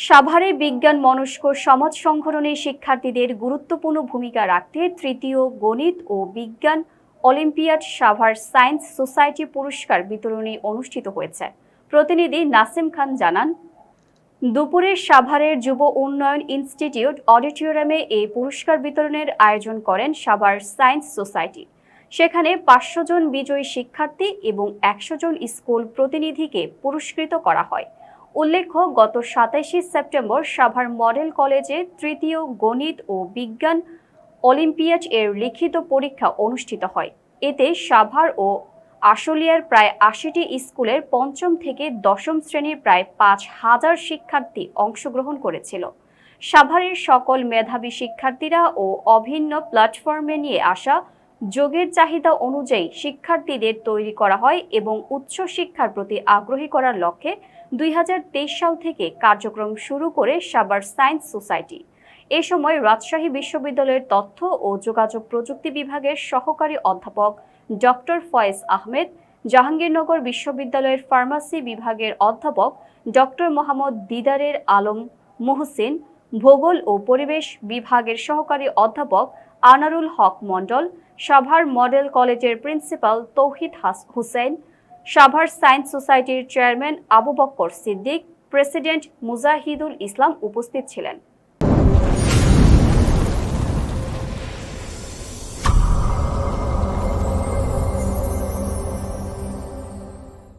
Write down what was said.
সাভারে বিজ্ঞান মনস্ক সমাজ সংগঠনে শিক্ষার্থীদের গুরুত্বপূর্ণ ভূমিকা রাখতে তৃতীয় গণিত ও বিজ্ঞান অলিম্পিয়াড সাভার সায়েন্স সোসাইটি পুরস্কার বিতরণী অনুষ্ঠিত হয়েছে। প্রতিনিধি নাসিম খান জানান, দুপুরে সাভারের যুব উন্নয়ন ইনস্টিটিউট অডিটোরিয়ামে এই পুরস্কার বিতরণের আয়োজন করেন সাভার সায়েন্স সোসাইটি। সেখানে 500 জন বিজয়ী শিক্ষার্থী এবং 100 জন স্কুল প্রতিনিধিকে পুরস্কৃত করা হয়। উল্লেখ্য, গত 27 সেপ্টেম্বর সাভার মডেল কলেজে তৃতীয় গণিত ও বিজ্ঞান অলিম্পিয়াড এর লিখিত পরীক্ষা অনুষ্ঠিত হয়। এতে সাভার ও আশুলিয়ার প্রায় 80টি স্কুলের পঞ্চম থেকে দশম শ্রেণীর প্রায় 5000 শিক্ষার্থী অংশগ্রহণ করেছিল। সাভারের সকল মেধাবী শিক্ষার্থীরা ও অভিন্ন প্ল্যাটফর্মে নিয়ে আসা যোগের চাহিদা অনুযায়ী শিক্ষার্থীদের তৈরি করা হয় এবং উচ্চ শিক্ষার প্রতি আগ্রহী করার লক্ষ্যে 2023 সাল থেকে কার্যক্রম শুরু করে সাভার সায়েন্স সোসাইটি। এ সময় রাজশাহী বিশ্ববিদ্যালয়ের তথ্য ও যোগাযোগ প্রযুক্তি বিভাগের সহকারী অধ্যাপক ডক্টর ফয়েজ আহমেদ, জাহাঙ্গীরনগর বিশ্ববিদ্যালয়ের ফার্মাসি বিভাগের অধ্যাপক ডক্টর মোহাম্মদ দিদারের আলম মুহসিন, ভূগোল ও পরিবেশ বিভাগের সহকারী অধ্যাপক আনারুল হক মণ্ডল, সাভার মডেল কলেজের প্রিন্সিপাল তৌহিদ হোসেন, সাভার সায়েন্স সোসাইটির চেয়ারম্যান আবু বক্কর সিদ্দিক, প্রেসিডেন্ট মুজাহিদুল ইসলাম উপস্থিত ছিলেন।